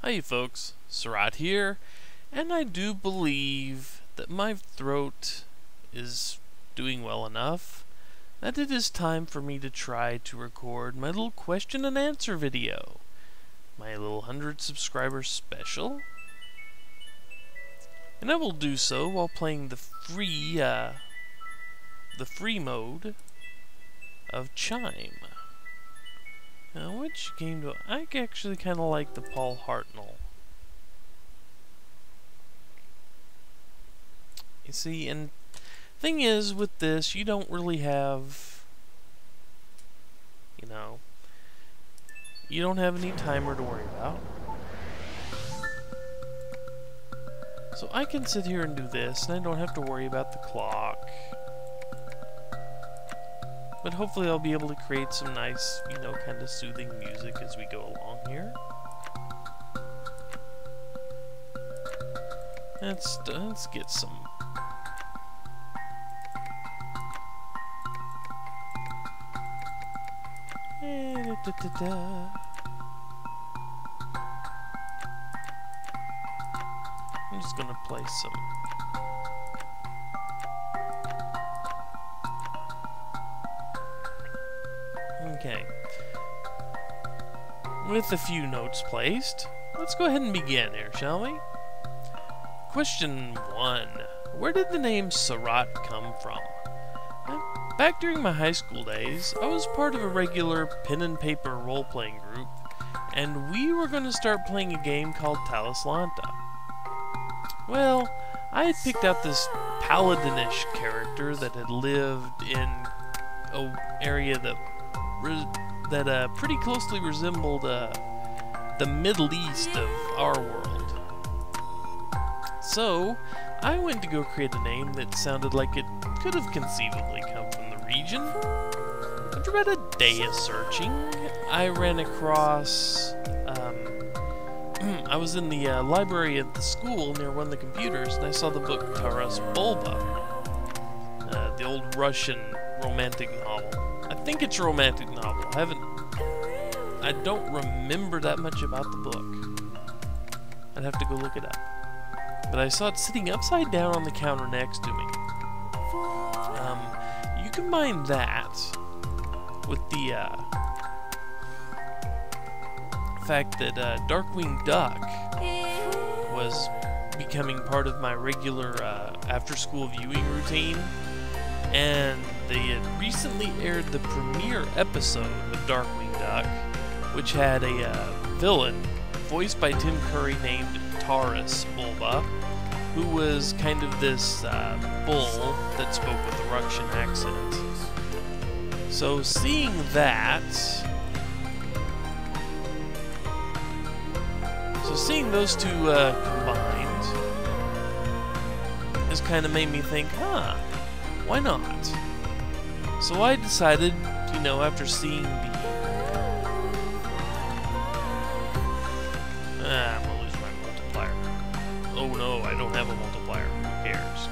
Hi folks, Surat here, and I do believe that my throat is doing well enough that it is time for me to try to record my little question and answer video, my little 100 subscriber special. And I will do so while playing the free mode of Chime. Now, which game do I actually kind of like the Paul Hartnell. You see, and thing is with this, you don't really have, you don't have any timer to worry about. So I can sit here and do this, and I don't have to worry about the clock. But hopefully I'll be able to create some nice, kind of soothing music as we go along here. Let's get some. I'm just gonna play some. Okay. With a few notes placed, let's go ahead and begin here, shall we? Question 1. Where did the name Surat come from? Back during my high school days, I was part of a regular pen and paper role-playing group, and we were going to start playing a game called Talislanta. Well, I had picked out this paladinish character that had lived in an area that pretty closely resembled the Middle East of our world. So, I went to go create a name that sounded like it could have conceivably come from the region. After about a day of searching, I ran across... I was in the library at the school near one of the computers, and I saw the book Taras Bulba, the old Russian romantic novel. I think it's a romantic novel. I don't remember that much about the book. I'd have to go look it up. But I saw it sitting upside down on the counter next to me. You combine that with the fact that Darkwing Duck was becoming part of my regular after-school viewing routine, and they had recently aired the premiere episode of Darkwing Duck, which had a villain voiced by Tim Curry named Taras Bulba, who was kind of this bull that spoke with a Russian accent. So seeing those two combined has kind of made me think, why not? So I decided, after seeing the... I'm gonna lose my multiplier. Oh no, I don't have a multiplier. Who cares?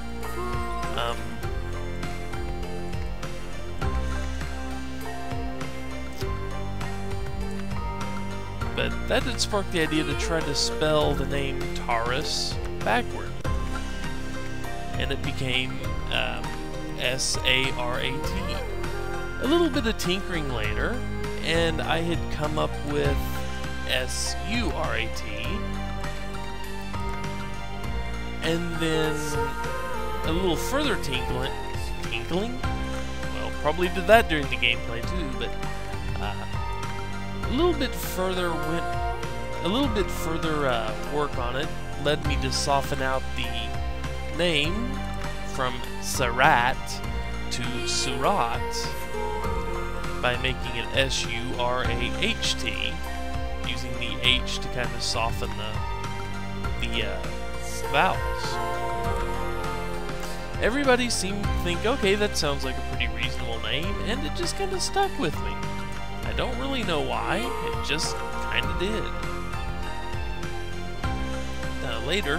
But that did spark the idea to try to spell the name Taras backward. And it became S-A-R-A-T. A little bit of tinkering later, and I had come up with S-U-R-A-T. And then a little further tinkling? Well, probably did that during the gameplay too, but a little bit further work on it led me to soften out the name from Surat to Surat by making it S-U-R-A-H-T, using the H to kind of soften the vowels. Everybody seemed to think, okay, that sounds like a pretty reasonable name, and it just kind of stuck with me. I don't really know why, it just kind of did. Later,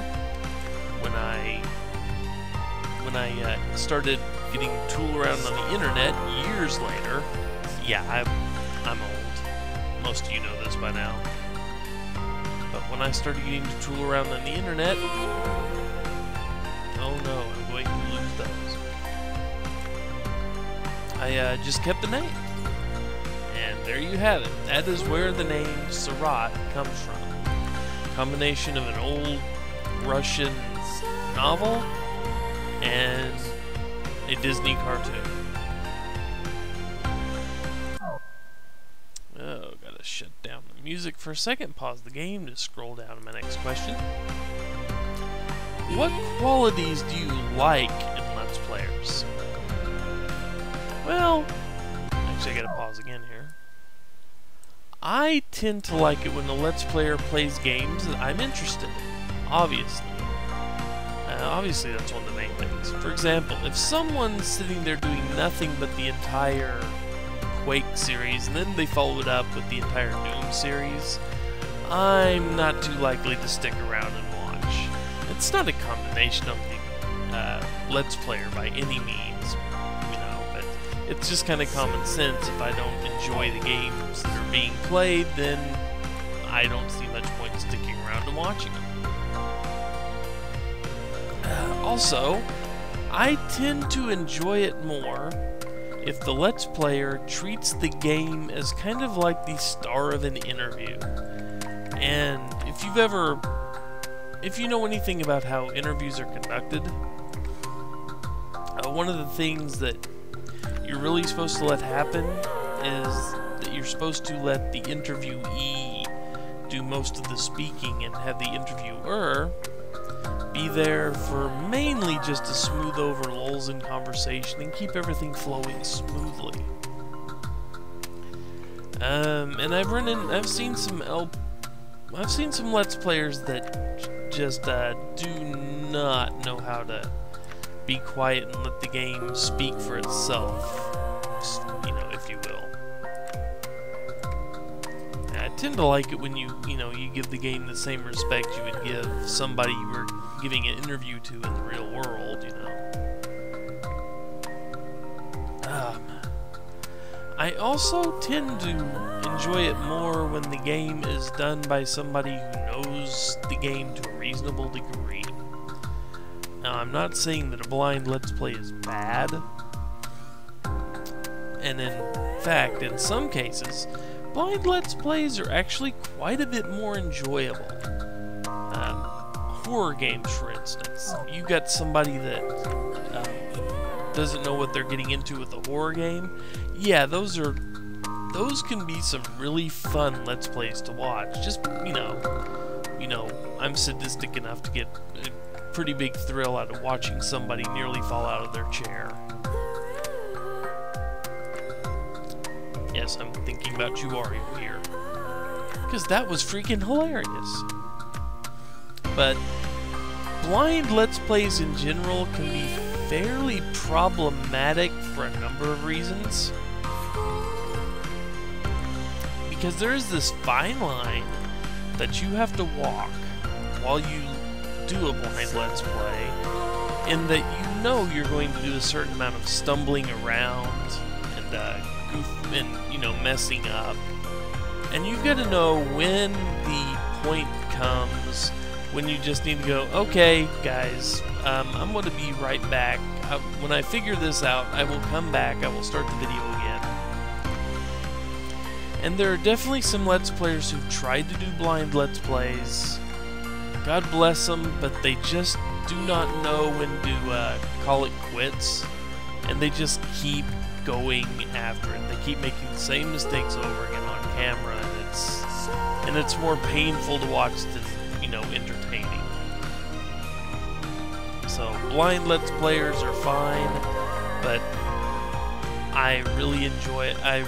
when I started getting tooled around on the internet years later, yeah, I'm old. Most of you know this by now. but when I started getting to tool around on the internet, oh no, I'm going to lose those. I just kept the name. And there you have it. That is where the name Sarat comes from. Combination of an old Russian novel and a Disney cartoon. Oh, gotta shut down the music for a second, pause the game to scroll down to my next question. What qualities do you like in Let's Players? Well, actually I gotta pause again here. I tend to like it when the Let's Player plays games that I'm interested in, obviously. Obviously that's one of the main things. For example, if someone's sitting there doing nothing but the entire Quake series, and then they follow it up with the entire Doom series, I'm not too likely to stick around and watch. It's not a condemnation of the Let's Player by any means, you know, but it's just kind of common sense. If I don't enjoy the games that are being played, then I don't see much point in sticking around and watching them. Also, I tend to enjoy it more if the Let's Player treats the game as kind of like the star of an interview. And if you know anything about how interviews are conducted, one of the things that you're really supposed to let happen is that you're supposed to let the interviewee do most of the speaking and have the interviewer be there for mainly just to smooth over lulls in conversation and keep everything flowing smoothly. And I've seen some Let's Players that just do not know how to be quiet and let the game speak for itself, you know, if you will. I tend to like it when you give the game the same respect you would give somebody you were giving an interview to in the real world, you know. I also tend to enjoy it more when the game is done by somebody who knows the game to a reasonable degree. Now, I'm not saying that a blind Let's Play is bad, and in fact, in some cases, blind Let's Plays are actually quite a bit more enjoyable. Horror games, for instance. You got somebody that doesn't know what they're getting into with a horror game. Yeah, those can be some really fun Let's Plays to watch. Just, you know, I'm sadistic enough to get a pretty big thrill out of watching somebody nearly fall out of their chair. Yes, I'm thinking about Juario here, because that was freaking hilarious. But blind Let's Plays in general can be fairly problematic for a number of reasons. Because there is this fine line that you have to walk while you do a blind Let's Play, in that you know you're going to do a certain amount of stumbling around and messing up. And you've got to know when the point comes when you just need to go, okay, guys, I'm going to be right back. When I figure this out, I will come back, I will start the video again. And there are definitely some Let's Players who've tried to do blind Let's Plays. God bless them, but they just do not know when to call it quits. And they just keep going after it. They keep making the same mistakes over again on camera, and it's more painful to watch than, entertaining. So blind Let's Players are fine, but I really enjoy it. I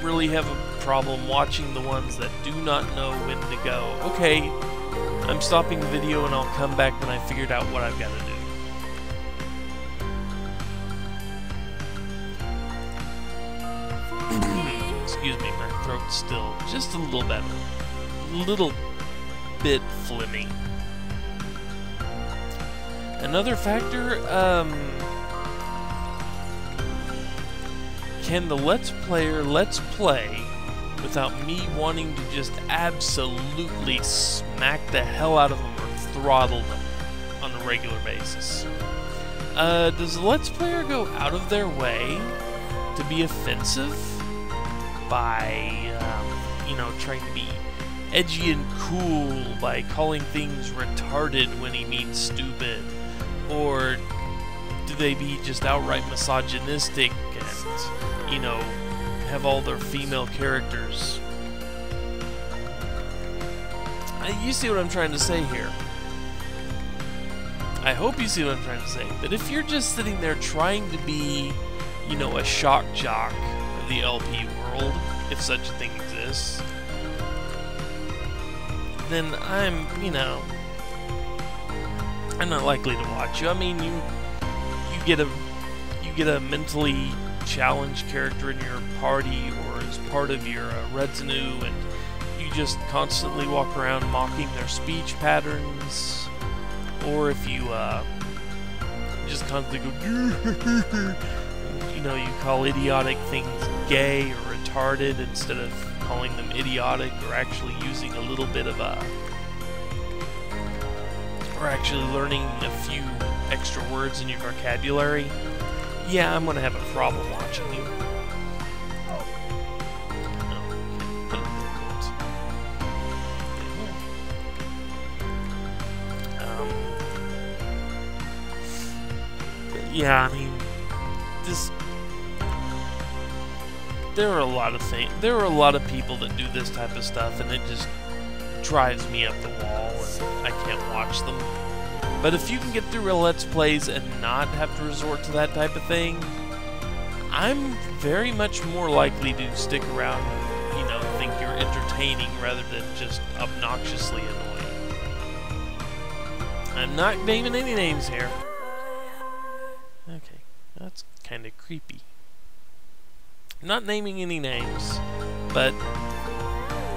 really have a problem watching the ones that do not know when to go. Okay, I'm stopping the video and I'll come back when I figured out what I've got to do. Excuse me, my throat's still just a little bit phlegmy. Another factor, can the Let's Player Let's Play without me wanting to just absolutely smack the hell out of them or throttle them on a regular basis. Does the Let's Player go out of their way to be offensive by, you know, trying to be edgy and cool by calling things retarded when he means stupid? Or do they be just outright misogynistic and, you know, have all their female characters? You see what I'm trying to say here. I hope you see what I'm trying to say. But if you're just sitting there trying to be, you know, a shock jock of the LP world, if such a thing exists, then I'm, you know, I'm not likely to watch you. I mean, you get a mentally challenged character in your party or as part of your retinue, and you just constantly walk around mocking their speech patterns. Or if you just constantly go, you know, you call idiotic things gay or retarded instead of calling them idiotic, or actually using a little bit of or actually learning a few extra words in your vocabulary, yeah, I'm gonna have a problem watching you. Yeah, I mean, there are a lot of things. There are a lot of people that do this type of stuff, and it just drives me up the wall, and I can't watch them. But if you can get through a Let's Plays and not have to resort to that type of thing, I'm very much more likely to stick around and, you know, think you're entertaining rather than just obnoxiously annoying. I'm not naming any names here. Okay, that's kind of creepy. I'm not naming any names, but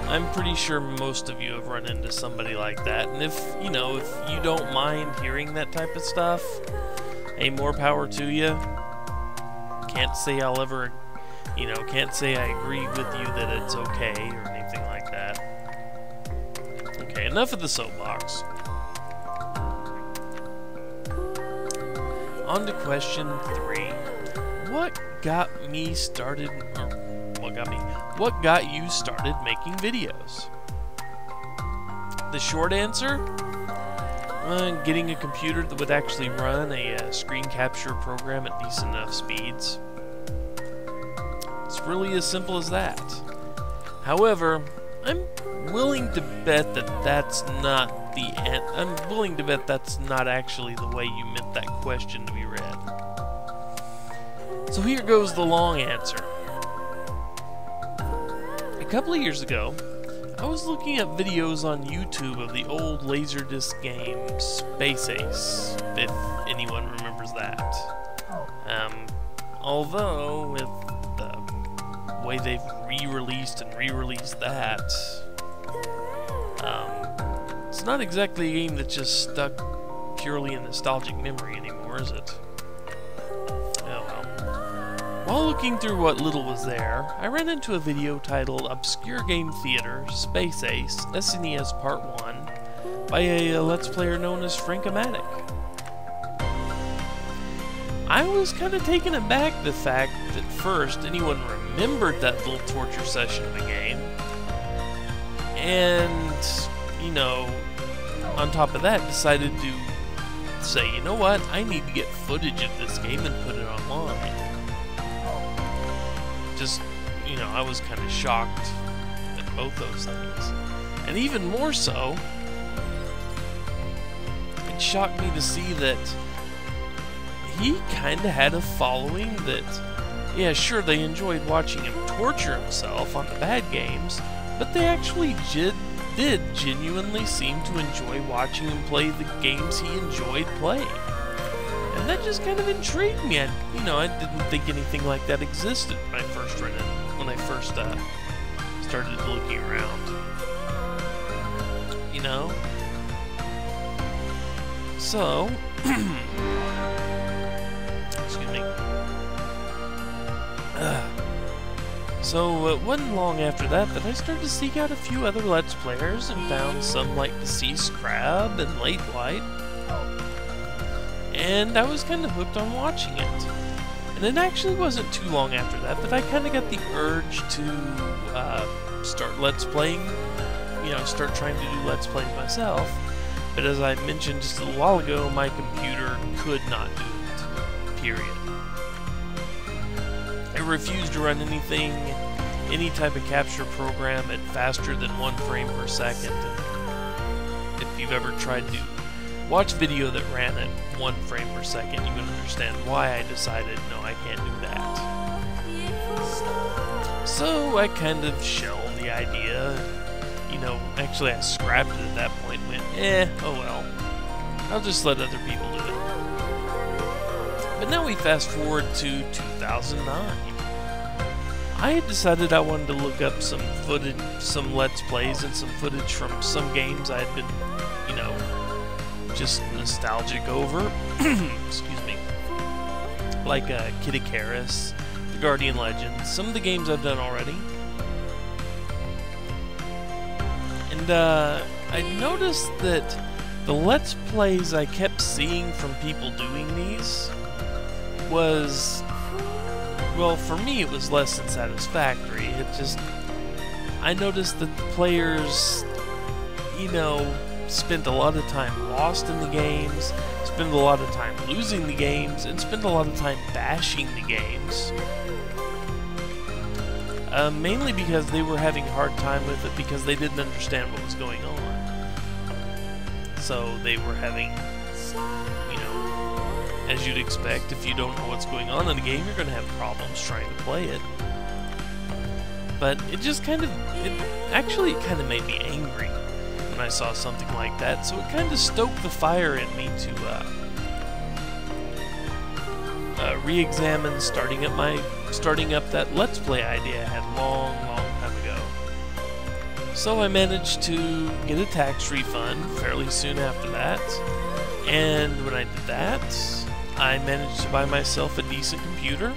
I'm pretty sure most of you have run into somebody like that. And if you don't mind hearing that type of stuff, hey, more power to you. Can't say I'll ever, can't say I agree with you that it's okay or anything like that. Okay, enough of the soapbox. On to question 3. What got you started making videos? The short answer? Getting a computer that would actually run a screen capture program at decent enough speeds. It's really as simple as that. However, I'm willing to bet that that's not the end. I'm willing to bet that's not actually the way you meant that question to be read. So here goes the long answer. A couple of years ago, I was looking at videos on YouTube of the old Laserdisc game Space Ace, if anyone remembers that. Although, with the way they've re-released that, it's not exactly a game that's just stuck purely in nostalgic memory anymore, is it? While looking through what little was there, I ran into a video titled Obscure Game Theater Space Ace SNES Part 1 by a Let's Player known as Frank-O-Matic. I was kind of taken aback the fact that first anyone remembered that little torture session of the game, and, on top of that decided to say, you know what, I need to get footage of this game and put it online. Just, I was kind of shocked at both those things. And even more so, it shocked me to see that he kind of had a following that, yeah, sure, they enjoyed watching him torture himself on the bad games, but they actually did genuinely seem to enjoy watching him play the games he enjoyed playing. And that just kind of intrigued me. I didn't think anything like that existed when I first started looking around. So, excuse me. So it wasn't long after that I started to seek out a few other Let's Players and found some like Deceased Crab and Late Light. And I was kind of hooked on watching it. And it actually wasn't too long after that I kind of got the urge to start Let's Playing, you know, start trying to do Let's Plays myself. But as I mentioned just a little while ago, my computer could not do it, period. It refused to run anything, any type of capture program at faster than 1 frame per second. And if you've ever tried to watch video that ran at 1 frame per second, you can understand why I decided, no, I can't do that. So I kind of shelved the idea. You know, actually I scrapped it at that point and went, oh well, I'll just let other people do it. But now we fast forward to 2009. I had decided I wanted to look up some footage, some Let's Plays and some footage from some games I had been, you know, just nostalgic over. Excuse me. Like Kid Icarus, The Guardian Legends, some of the games I've done already. And I noticed that the Let's Plays I kept seeing from people doing these was, well, for me it was less than satisfactory. It just, I noticed that the players, you know, spent a lot of time lost in the games, spent a lot of time losing the games, and spent a lot of time bashing the games. Mainly because they were having a hard time with it because they didn't understand what was going on. So they were having, you know, as you'd expect, if you don't know what's going on in a game, you're going to have problems trying to play it. But it just kind of, it kind of made me angry when I saw something like that, so it kind of stoked the fire in me to re-examine starting up that Let's Play idea I had long time ago. So I managed to get a tax refund fairly soon after that, and when I did that, I managed to buy myself a decent computer.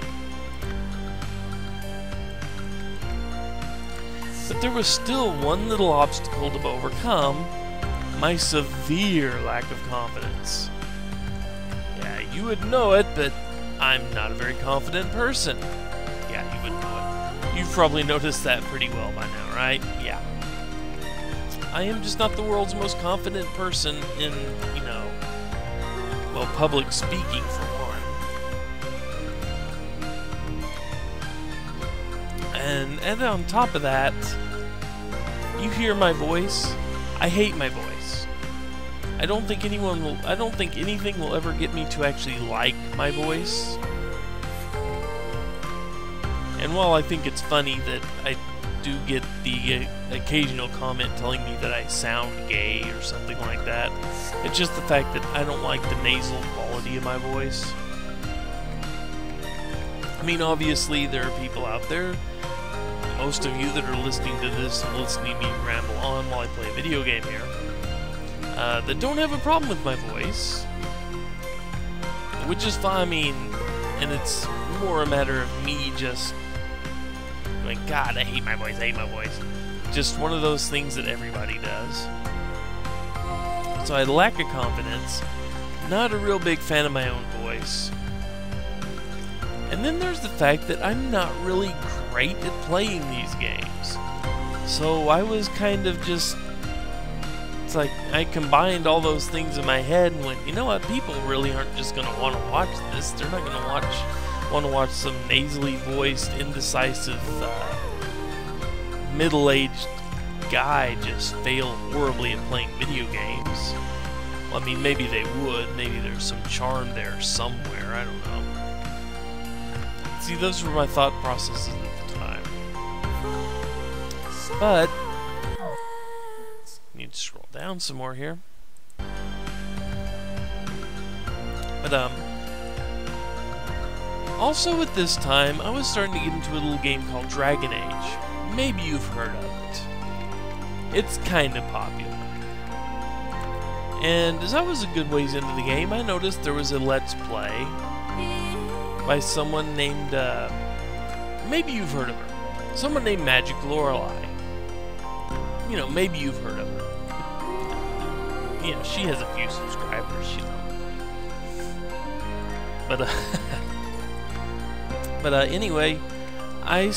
But there was still one little obstacle to overcome: my severe lack of confidence. Yeah, you would know it, but I'm not a very confident person. Yeah, you would know it. You've probably noticed that pretty well by now, right? Yeah. I am just not the world's most confident person in, you know, well, public speaking for one. And on top of that, you hear my voice. I hate my voice. I don't think anything will ever get me to actually like my voice. And while I think it's funny that I do get the occasional comment telling me that I sound gay or something like that, it's just the fact that I don't like the nasal quality of my voice. I mean, obviously there are people out there, most of you that are listening to this and listening to me ramble on while I play a video game here, that don't have a problem with my voice, which is fine. I mean, and it's more a matter of me just going, God, I hate my voice, I hate my voice. Just one of those things that everybody does. So I lack of confidence, not a real big fan of my own voice. And then there's the fact that I'm not really great at playing these games. So I was kind of just, it's like I combined all those things in my head and went, you know what, people really aren't just going to want to watch this. They're not going to want to watch some nasally voiced, indecisive, middle-aged guy just fail horribly at playing video games. Well, I mean, maybe they would. Maybe there's some charm there somewhere. I don't know. See, those were my thought processes at the time. But need to scroll down some more here. But also at this time, I was starting to get into a little game called Dragon Age. Maybe you've heard of it. It's kind of popular. And as I was a good ways into the game, I noticed there was a Let's Play by someone named, maybe you've heard of her. Someone named Magic Lorelei. You know, maybe you've heard of her. You know, she has a few subscribers, you know. But, anyway, I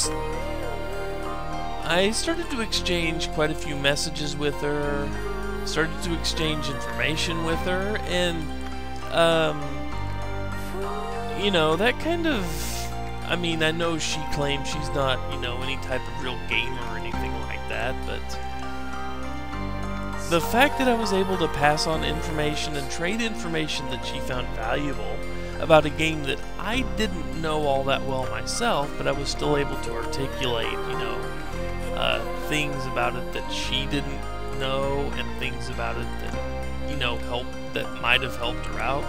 started to exchange quite a few messages with her, started to exchange information with her, and, you know, that kind of, I mean, I know she claims she's not, you know, any type of real gamer or anything like that, but the fact that I was able to pass on information and trade information that she found valuable about a game that I didn't know all that well myself, but I was still able to articulate, you know, things about it that she didn't know, and things about it that, you know, that might have helped her out.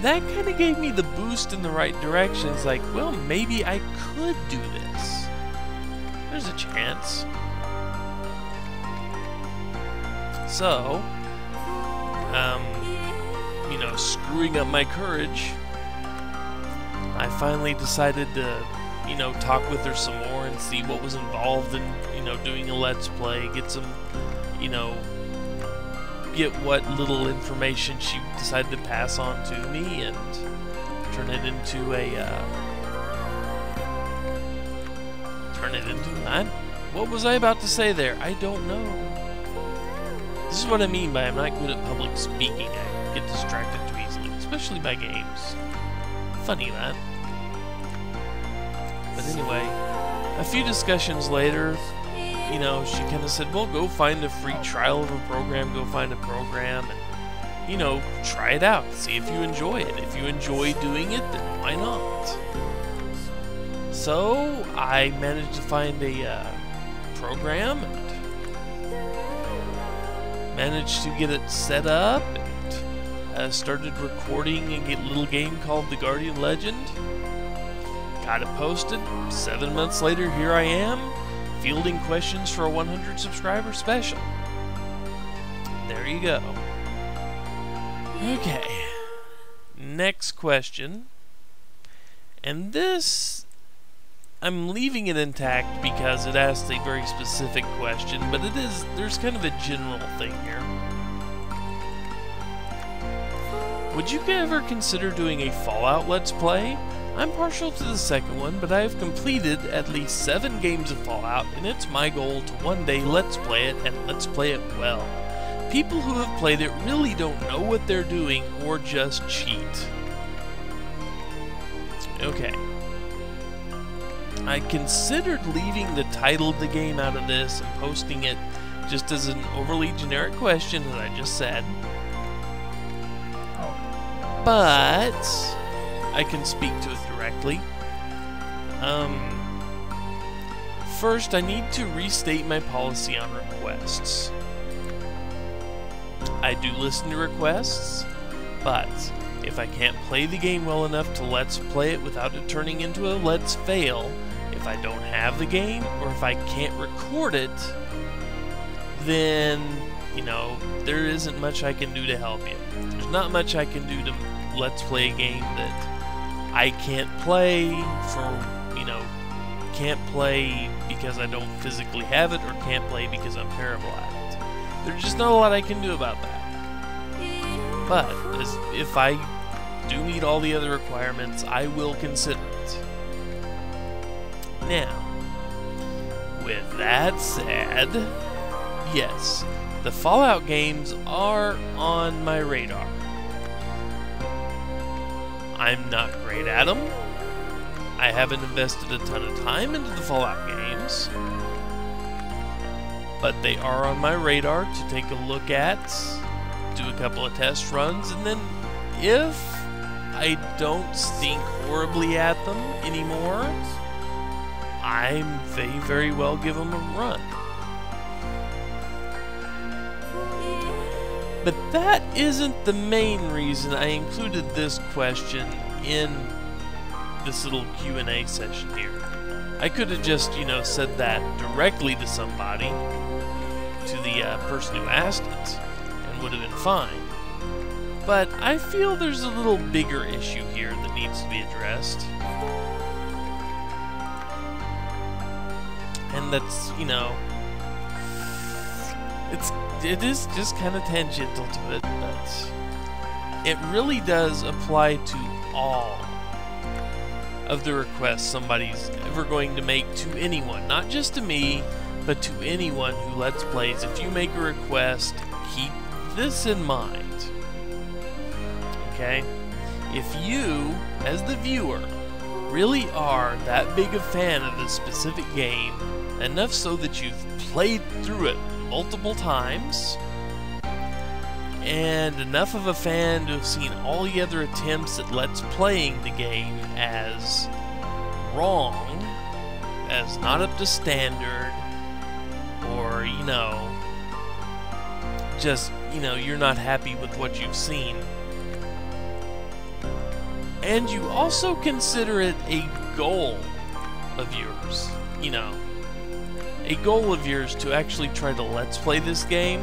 That kind of gave me the boost in the right direction. It's like, well, maybe I could do this. There's a chance. So, you know, screwing up my courage, I finally decided to, you know, talk with her some more and see what was involved in, you know, doing a Let's Play, get some, you know, get what little information she decided to pass on to me, and turn it into what was I about to say there? I don't know. This is what I mean by I'm not good at public speaking. I get distracted too easily, especially by games. Funny that. But anyway, a few discussions later, you know, she kind of said, well, go find a free trial of a program, go find a program, and, you know, try it out, see if you enjoy it. If you enjoy doing it, then why not? So, I managed to find a program, and managed to get it set up, and started recording a little game called The Guardian Legend. Got it posted. 7 months later, here I am, fielding questions for a 100 subscriber special. There you go. Okay. Next question. And this, I'm leaving it intact because it asks a very specific question, but there's kind of a general thing here. Would you ever consider doing a Fallout Let's Play? I'm partial to the second one, but I have completed at least 7 games of Fallout, and it's my goal to one day Let's Play it, and Let's Play it well. People who have played it really don't know what they're doing, or just cheat. Okay. I considered leaving the title of the game out of this and posting it just as an overly generic question, as I just said. But I can speak to it directly. First, I need to restate my policy on requests. I do listen to requests, but if I can't play the game well enough to Let's Play it without it turning into a Let's Fail, if I don't have the game, or if I can't record it, then, you know, there isn't much I can do to help you. There's not much I can do to Let's Play a game that I can't play for, you know, can't play because I don't physically have it, or can't play because I'm terrible at it. There's just not a lot I can do about that. But if I do meet all the other requirements, I will consider it. Now, with that said, yes, the Fallout games are on my radar. I'm not great at them. I haven't invested a ton of time into the Fallout games, but they are on my radar to take a look at, do a couple of test runs, and then if I don't stink horribly at them anymore, I may very well give them a run. But that isn't the main reason I included this question in this little Q&A session here. I could have just, you know, said that directly to somebody, to the person who asked it, and would have been fine. But I feel there's a little bigger issue here that needs to be addressed. one that's, you know, it is just kind of tangential to it, but it really does apply to all of the requests somebody's ever going to make to anyone, not just to me, but to anyone who Let's Plays. If you make a request, keep this in mind, okay? If you, as the viewer, really are that big a fan of this specific game, enough so that you've played through it multiple times, and enough of a fan to have seen all the other attempts at Let's Playing the game as wrong, as not up to standard, or, you know, just, you know, you're not happy with what you've seen. And you also consider it a goal of yours, you know, a goal of yours to actually try to Let's Play this game,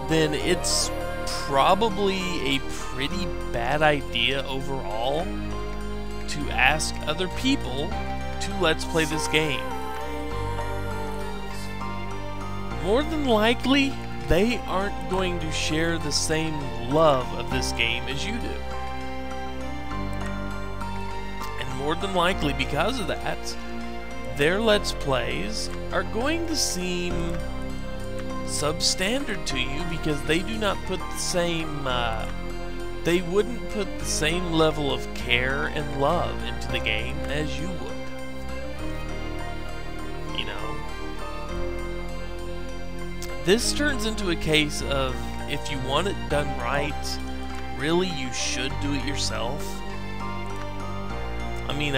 then it's probably a pretty bad idea overall to ask other people to Let's Play this game. More than likely, they aren't going to share the same love of this game as you do. And more than likely, because of that, their Let's Plays are going to seem substandard to you because they do not put the same, they wouldn't put the same level of care and love into the game as you would. You know? This turns into a case of, if you want it done right, really you should do it yourself. I mean,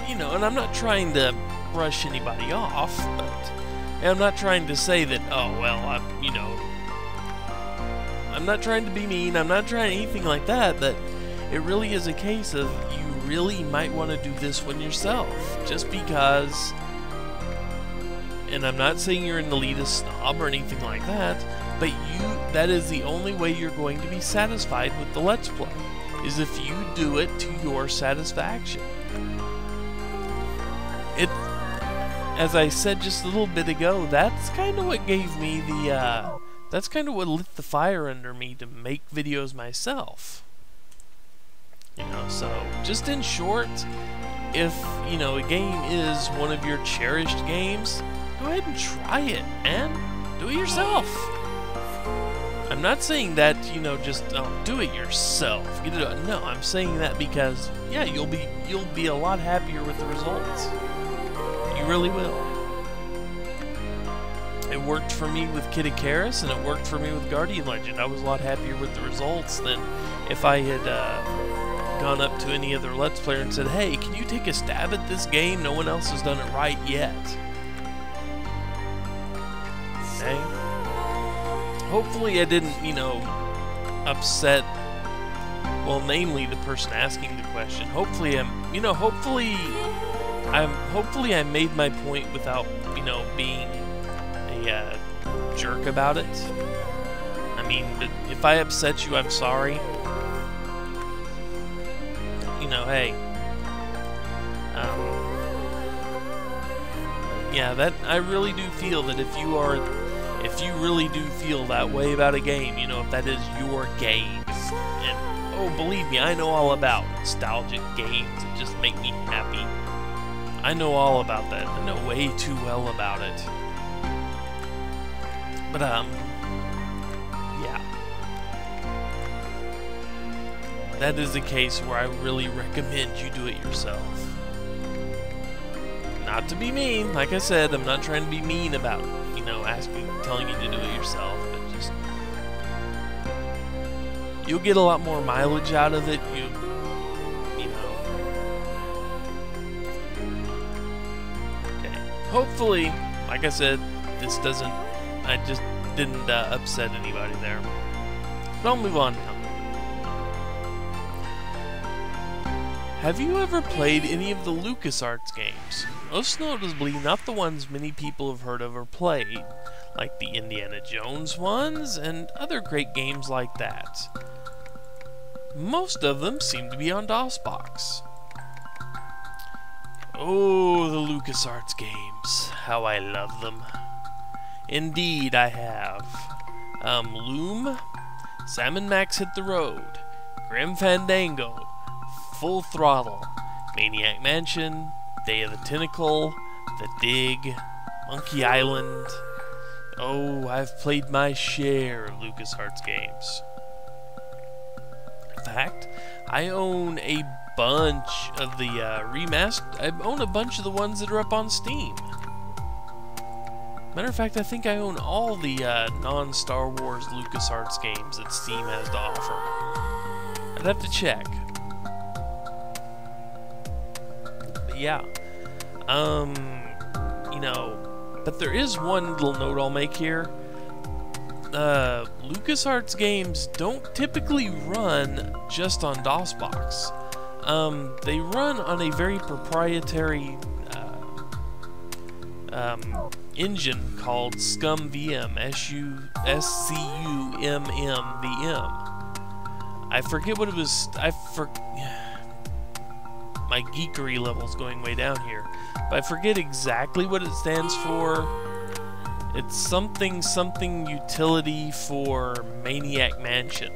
you know, and I'm not trying to brush anybody off, but I'm not trying to say that, oh, well, you know, I'm not trying to be mean, I'm not trying anything like that, but it really is a case of you really might want to do this one yourself, just because, and I'm not saying you're an elitist snob or anything like that, but that is the only way you're going to be satisfied with the Let's Play, is if you do it to your satisfaction. As I said just a little bit ago, that's kind of what gave me the, that's kind of what lit the fire under me to make videos myself. You know, so, just in short, if, you know, a game is one of your cherished games, go ahead and try it, man. Do it yourself. I'm not saying that, you know, just, oh, do it yourself. Get it done. No, I'm saying that because, yeah, you'll be a lot happier with the results. You really will. It worked for me with Kid Icarus, and it worked for me with Guardian Legend. I was a lot happier with the results than if I had gone up to any other Let's Player and said, hey, can you take a stab at this game? No one else has done it right yet. Okay? Hopefully I didn't, you know, upset, well, namely the person asking the question. Hopefully hopefully I made my point without, you know, being a jerk about it. I mean, but if I upset you, I'm sorry. You know, hey. Yeah, that I really do feel that if you really do feel that way about a game, you know, if that is your game, and oh, believe me, I know all about nostalgic games that just make me happy. I know all about that. I know way too well about it. But, yeah. That is a case where I really recommend you do it yourself. Not to be mean, like I said, I'm not trying to be mean about, you know, telling you to do it yourself, but just, you'll get a lot more mileage out of it, you know. Okay. Hopefully, like I said, I just didn't upset anybody there. But I'll move on now. Have you ever played any of the LucasArts games? Most notably, not the ones many people have heard of or played, like the Indiana Jones ones and other great games like that. Most of them seem to be on DOSBox. Oh, the LucasArts games. games. How I love them. Indeed, I have. Loom, Sam & Max Hit the Road, Grim Fandango, Full Throttle, Maniac Mansion, Day of the Tentacle, The Dig, Monkey Island. Oh, I've played my share of LucasArts games. In fact, I own a bunch of the I own a bunch of the ones that are up on Steam. Matter of fact, I think I own all the non-Star Wars LucasArts games that Steam has to offer. I'd have to check. But yeah. You know, but there is one little note I'll make here. LucasArts games don't typically run just on DOSBox. They run on a very proprietary engine called SCUMVM, SCUMMVM. I forget what it was. My geekery level's going way down here, but I forget exactly what it stands for. It's something utility for Maniac Mansion,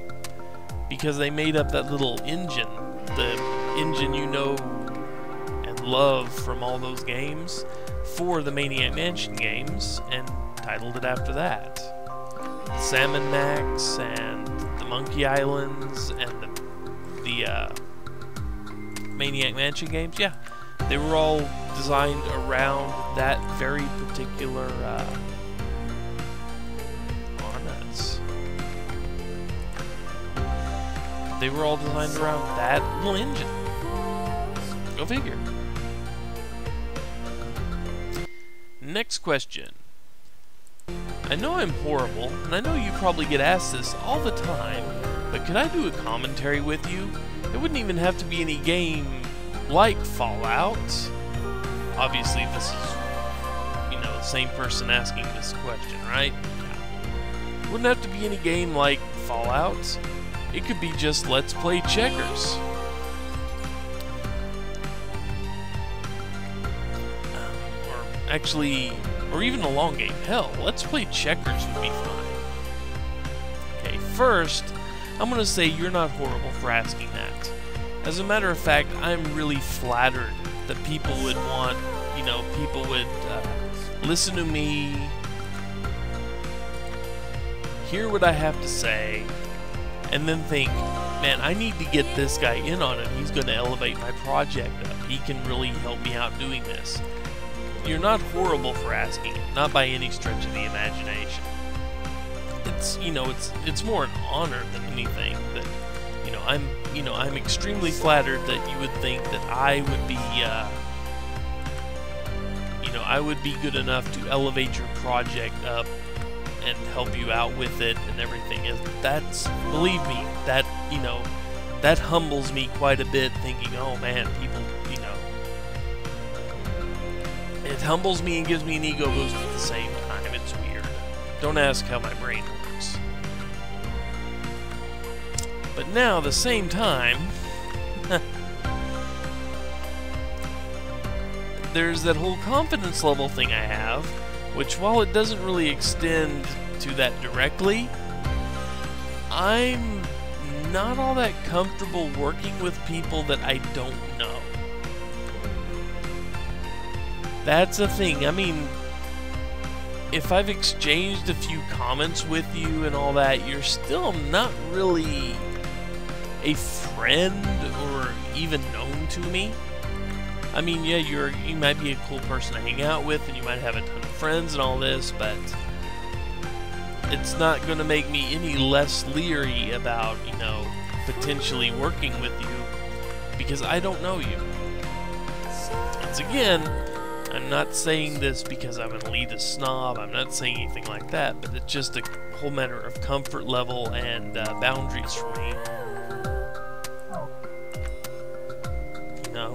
because they made up that little engine, the engine you know and love from all those games, for the Maniac Mansion games, and titled it after that. Sam & Max and the Monkey Islands and the Maniac Mansion games, yeah, they were all designed around that very particular they were all designed around that little engine. Go figure. Next question. I know I'm horrible, and I know you probably get asked this all the time, but could I do a commentary with you? It wouldn't even have to be any game like Fallout. Obviously, this is, you know, the same person asking this question, right? Yeah. Wouldn't have to be any game like Fallout. It could be just Let's Play Checkers. Or even a long game. Hell, Let's Play Checkers would be fun. Okay, first, I'm gonna say you're not horrible for asking that. As a matter of fact, I'm really flattered that people would want, you know, people would listen to me, hear what I have to say, and then think, man, I need to get this guy in on it. He's going to elevate my project up. He can really help me out doing this. You're not horrible for asking it, not by any stretch of the imagination. It's, you know, it's more an honor than anything that, you know, I'm extremely flattered that you would think that I would be, you know, I would be good enough to elevate your project up and help you out with it and everything. That's, believe me, that, you know, that humbles me quite a bit, thinking, oh man, people, you know, it humbles me and gives me an ego boost at the same time. It's weird. Don't ask how my brain works. But now, at the same time, there's that whole confidence level thing I have, which, while it doesn't really extend to that directly, I'm not all that comfortable working with people that I don't know. That's a thing. I mean, if I've exchanged a few comments with you and all that, you're still not really a friend or even known to me. I mean, yeah, you might be a cool person to hang out with, and you might have a ton of friends and all this, but it's not going to make me any less leery about, you know, potentially working with you, because I don't know you. Once again, I'm not saying this because I'm an elitist snob, I'm not saying anything like that, but it's just a whole matter of comfort level and boundaries for me. You know?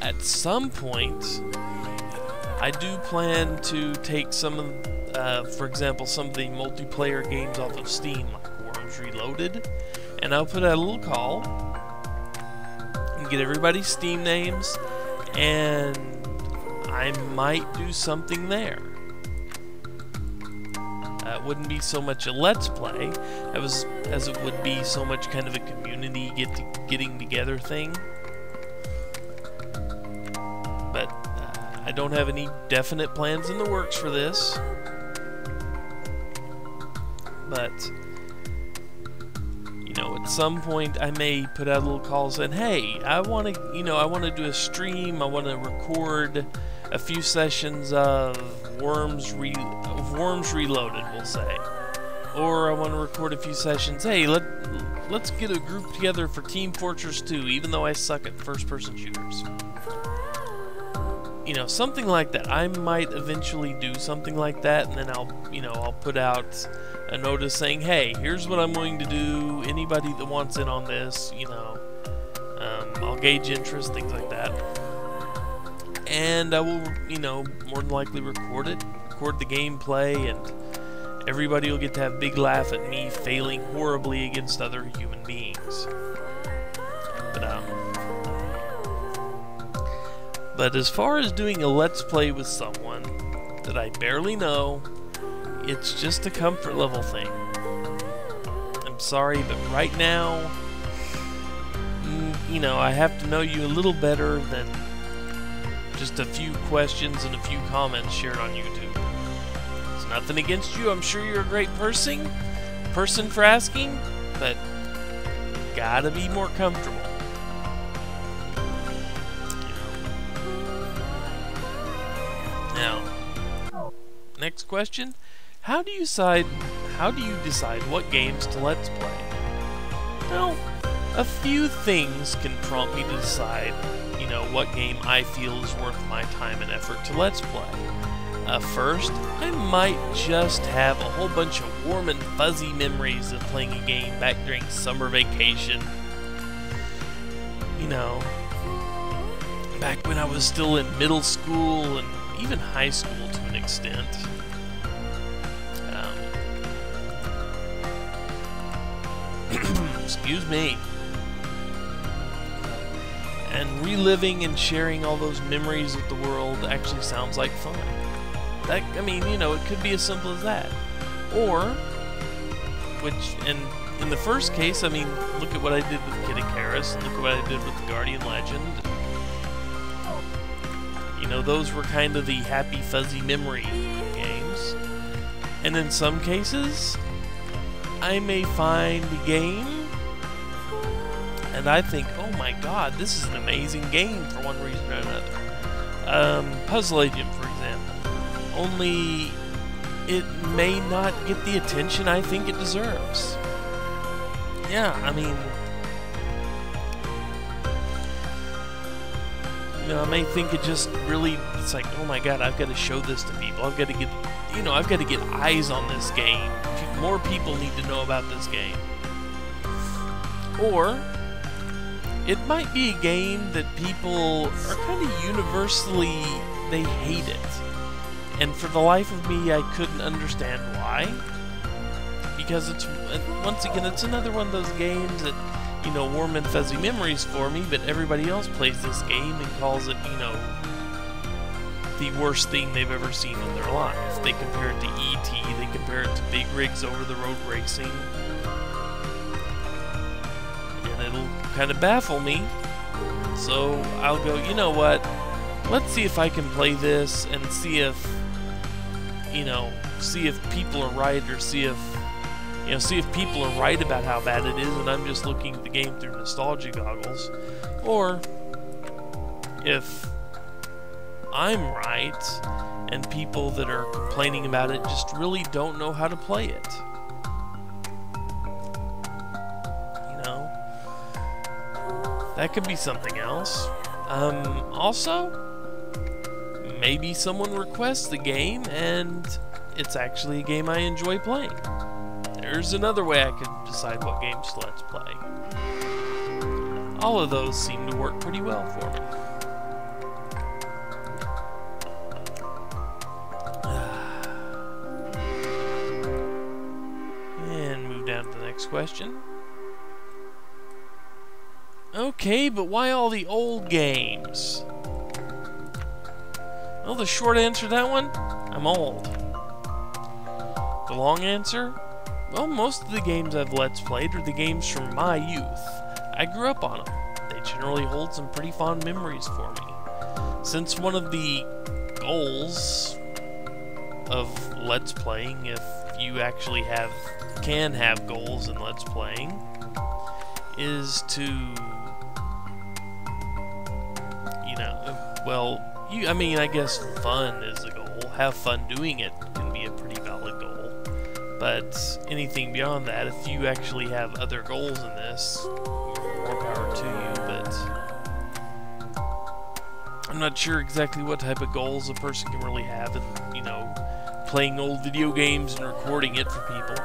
At some point, I do plan to take some of, for example, some of the multiplayer games off of Steam, like Worms Reloaded, and I'll put out a little call and get everybody's Steam names and I might do something there. It wouldn't be so much a let's play as it would be so much kind of a community getting together thing. But I don't have any definite plans in the works for this. But you know, at some point I may put out a little call saying, "Hey, I want to do a stream. I want to record a few sessions of Worms Reloaded, we'll say, or I want to record a few sessions. Hey, let's get a group together for Team Fortress 2, even though I suck at first-person shooters." You know, something like that. I might eventually do something like that, and then I'll put out a notice saying, "Hey, here's what I'm going to do. Anybody that wants in on this, I'll gauge interest, things like that." And I will, more than likely record the gameplay, and everybody will get to have a big laugh at me failing horribly against other human beings. But as far as doing a let's play with someone that I barely know, it's just a comfort level thing. I'm sorry, but right now, I have to know you a little better than just a few questions and a few comments shared on YouTube. It's nothing against you. I'm sure you're a great person for asking, but gotta be more comfortable. Now, next question: How do you decide what games to let's play? Well, a few things can prompt me to decide what game I feel is worth my time and effort to let's play. First, I might just have a whole bunch of warm and fuzzy memories of playing a game back during summer vacation. Back when I was still in middle school and even high school to an extent. Excuse me. And reliving and sharing all those memories with the world actually sounds like fun. It could be as simple as that. Or, in the first case, look at what I did with Kid Icarus, and look at what I did with the Guardian Legend. Those were kind of the happy, fuzzy memory games. And in some cases, I may find a game and I think, oh my god, this is an amazing game for one reason or another. Puzzle Agent, for example. Only it may not get the attention I think it deserves. Yeah, I may think it's like, oh my god, I've got to show this to people. I've got to get eyes on this game. More people need to know about this game. Or it might be a game that people are kind of universally, they hate it. And for the life of me, I couldn't understand why. Because once again, it's another one of those games that, warm and fuzzy memories for me, but everybody else plays this game and calls it, the worst thing they've ever seen in their life. They compare it to E.T., they compare it to Big Rigs over-the-road racing. And it'll kind of baffle me. So I'll go, you know what? Let's see if I can play this and see if people are right, or see if people are right about how bad it is and I'm just looking at the game through nostalgia goggles, or if I'm right and people that are complaining about it just really don't know how to play it. That could be something else. Also, maybe someone requests the game and it's actually a game I enjoy playing. There's another way I could decide what games to let's play. All of those seem to work pretty well for me. And move down to the next question. Okay, but why all the old games? Well, the short answer to that one, I'm old. The long answer, well, most of the games I've Let's Played are the games from my youth. I grew up on them. They generally hold some pretty fond memories for me. Since one of the goals of Let's Playing, if you actually can have goals in Let's Playing, is to, you know, well, I mean, I guess fun is the goal. Have fun doing it can be a pretty valid goal. But anything beyond that, if you actually have other goals in this, more power to you, but I'm not sure exactly what type of goals a person can really have in, you know, playing old video games and recording it for people.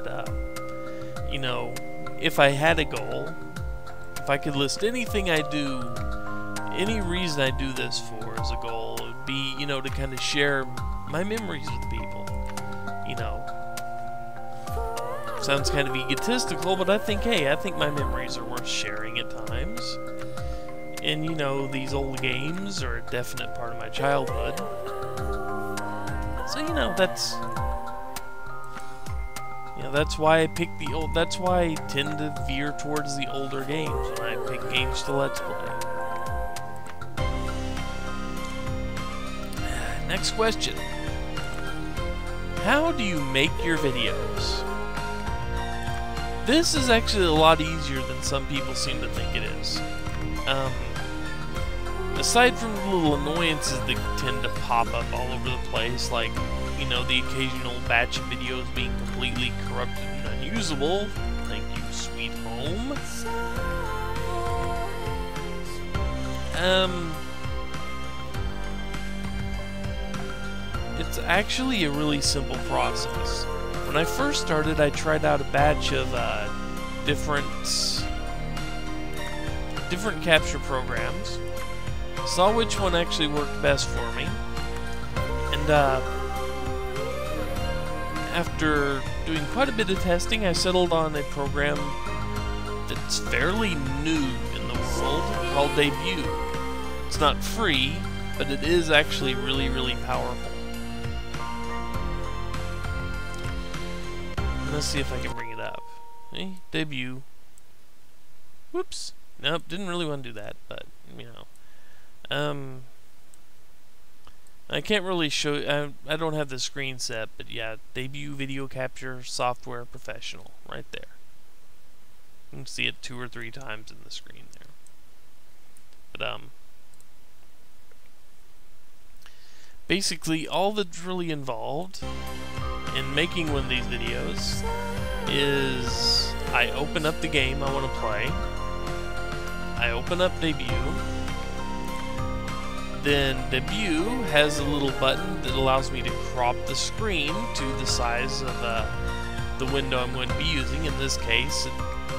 But, you know, if I had a goal, if I could list anything I do, any reason I do this for as a goal, it would be, you know, to kind of share my memories with people. You know, sounds kind of egotistical, but I think, hey, I think my memories are worth sharing at times. And, you know, these old games are a definite part of my childhood. So, you know, that's why I pick the old, that's why I tend to veer towards the older games when I pick games to Let's Play. Next question. How do you make your videos? This is actually a lot easier than some people seem to think it is. Aside from the little annoyances that tend to pop up all over the place, like, you know, the occasional batch of videos being completely corrupted and unusable, thank you, sweet home. It's actually a really simple process. When I first started, I tried out a batch of different capture programs, saw which one actually worked best for me, and after doing quite a bit of testing, I settled on a program that's fairly new in the world called Debut. It's not free, but it is actually really, really powerful. Let's see if I can bring it up. Debut. Whoops. Nope, didn't really want to do that, but, you know. I can't really show, I don't have the screen set, but yeah, Debut Video Capture Software Professional, right there. You can see it 2 or 3 times in the screen there. But, basically, all that's really involved in making one of these videos is I open up the game I want to play, I open up Debut, then Debut has a little button that allows me to crop the screen to the size of the window I'm going to be using. In this case,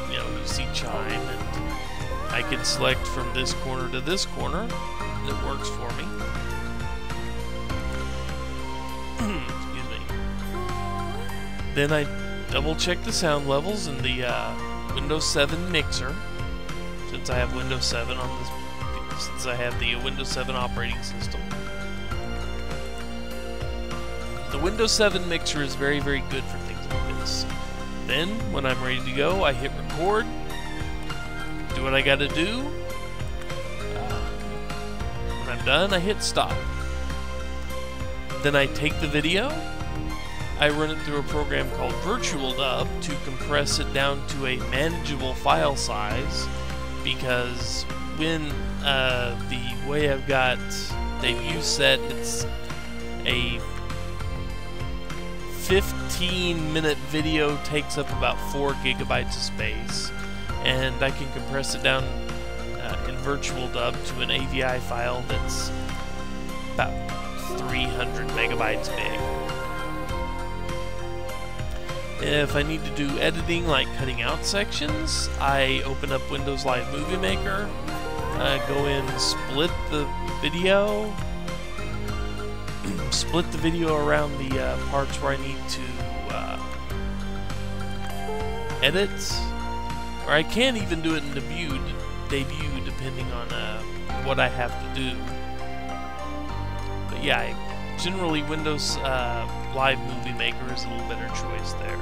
you know, you see Chime, and I can select from this corner to this corner, and it works for me. Then I double check the sound levels in the Windows 7 mixer, since I have Windows 7 on this, since I have the Windows 7 operating system. The Windows 7 mixer is very, very good for things like this. Then, when I'm ready to go, I hit record, do what I gotta do. When I'm done, I hit stop. Then I take the video, I run it through a program called Virtual Dub to compress it down to a manageable file size, because when the way I've got Debut set, it's a 15-minute video takes up about 4 gigabytes of space, and I can compress it down in Virtual Dub to an AVI file that's about 300 megabytes big. If I need to do editing, like cutting out sections, I open up Windows Live Movie Maker, go in, split the video around the parts where I need to edit, or I can even do it in Debut depending on what I have to do. But yeah, generally Windows Live Movie Maker is a little better choice there.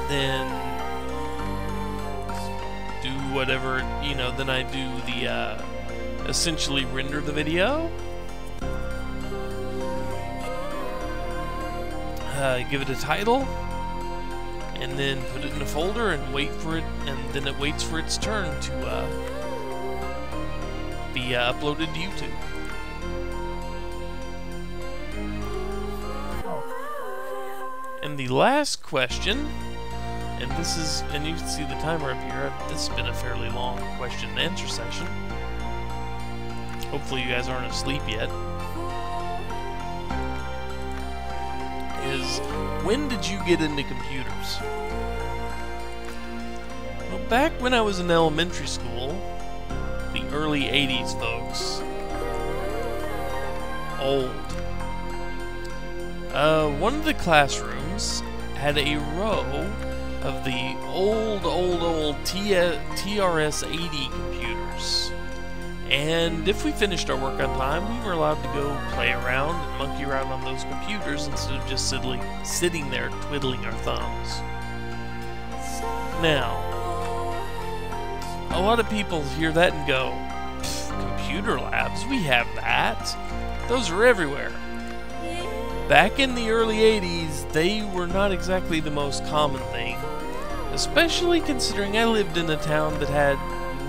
Then do whatever, you know, then I do the essentially render the video. Give it a title, and then put it in a folder and wait for it, and then it waits for its turn to be uploaded to YouTube. And the last question, and this is, and you can see the timer up here, this has been a fairly long question and answer session. Hopefully you guys aren't asleep yet. Is, when did you get into computers? Well, back when I was in elementary school, the early 80s, folks. Old. One of the classrooms had a row of the old TRS-80 computers. And if we finished our work on time, we were allowed to go play around and monkey around on those computers instead of just sitting there twiddling our thumbs. Now, a lot of people hear that and go, computer labs, we have that. Those are everywhere. Back in the early 80s, they were not exactly the most common thing, especially considering I lived in a town that had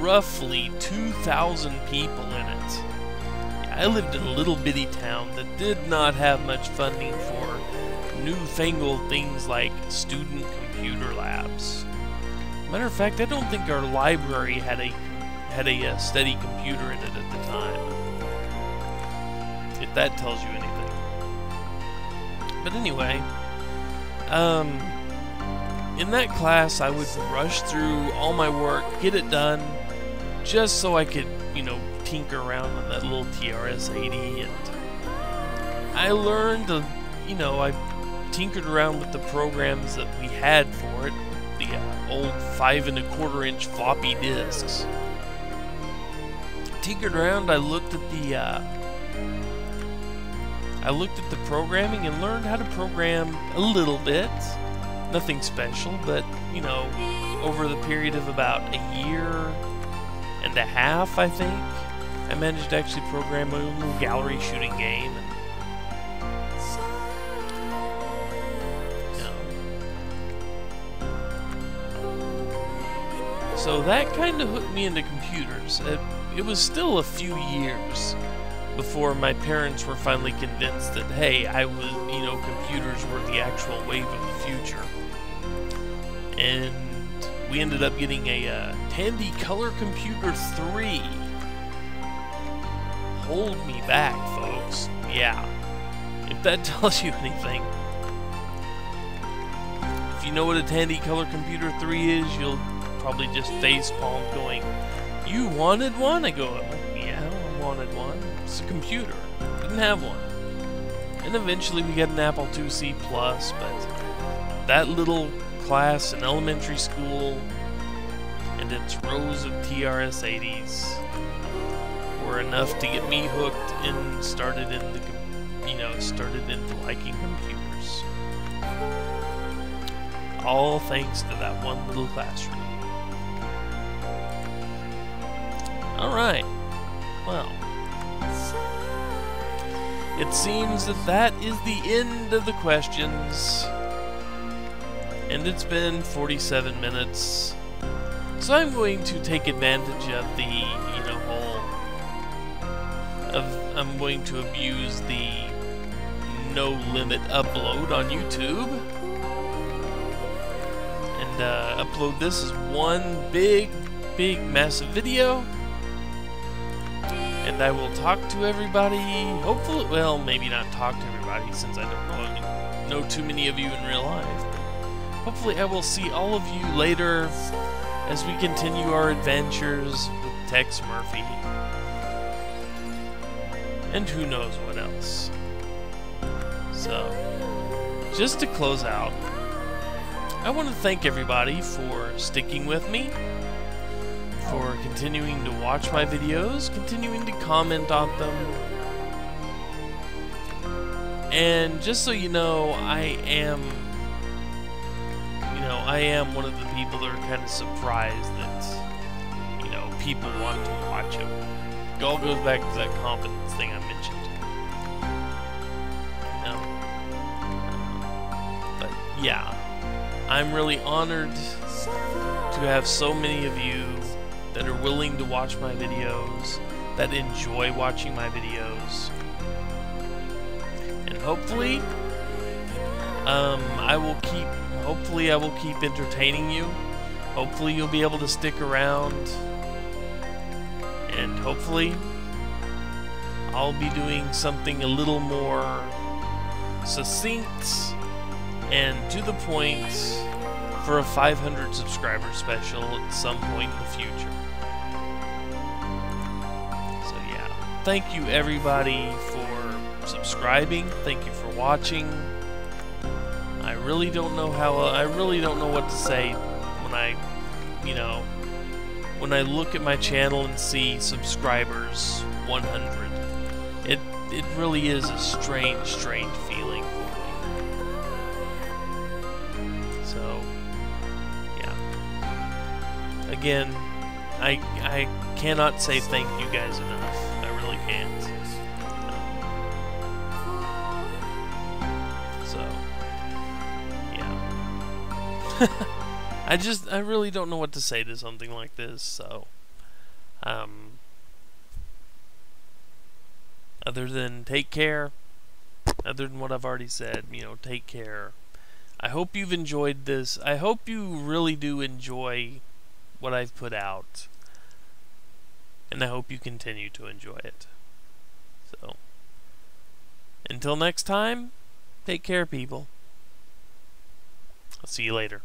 roughly 2,000 people in it. I lived in a little bitty town that did not have much funding for newfangled things like student computer labs. Matter of fact, I don't think our library had a steady computer in it at the time. If that tells you anything. But anyway, in that class I would rush through all my work, get it done, just so I could, you know, tinker around on that little TRS-80, and I learned, you know, I tinkered around with the programs that we had for it, the old 5 1/4 inch floppy disks. Tinkered around, I looked at the programming and learned how to program a little bit. Nothing special, but, you know, over the period of about a year and a half, I think, I managed to actually program my own little gallery shooting game. And, you know. So that kind of hooked me into computers. It was still a few years before my parents were finally convinced that, hey, you know, computers were the actual wave of the future. And we ended up getting a Tandy Color Computer 3. Hold me back, folks. Yeah. If that tells you anything. If you know what a Tandy Color Computer 3 is, you'll probably just facepalm going, you wanted one? I go, yeah, I wanted one. It's a computer. Didn't have one. And eventually we got an Apple IIc Plus, but that little class in elementary school and its rows of TRS-80s were enough to get me hooked and started into liking computers. All thanks to that one little classroom. Alright, well, it seems that is the end of the questions, and it's been 47 minutes, so I'm going to take advantage of the, you know, I'm going to abuse the no-limit upload on YouTube, and upload this as one big, massive video. And I will talk to everybody, hopefully, well, maybe not talk to everybody since I don't know too many of you in real life. But hopefully I will see all of you later as we continue our adventures with Tex Murphy. And who knows what else. So, just to close out, I want to thank everybody for sticking with me, for continuing to watch my videos, continuing to comment on them. And just so you know, I am one of the people that are kind of surprised that, people want to watch them. It all goes back to that confidence thing I mentioned. But yeah, I'm really honored to have so many of you that are willing to watch my videos, that enjoy watching my videos. And hopefully, I will keep entertaining you. Hopefully you'll be able to stick around. And hopefully I'll be doing something a little more succinct and to the point for a 500 subscriber special at some point in the future. So yeah, thank you everybody for subscribing. Thank you for watching. I really don't know what to say when I look at my channel and see subscribers 100. It really is a strange feeling for me. So yeah. Again, I cannot say thank you guys enough. I really can't. So yeah. I really don't know what to say to something like this, so other than take care, other than what I've already said, take care. I hope you've enjoyed this. I hope you really do enjoy what I've put out, and I hope you continue to enjoy it. So until next time, take care, people. I'll see you later.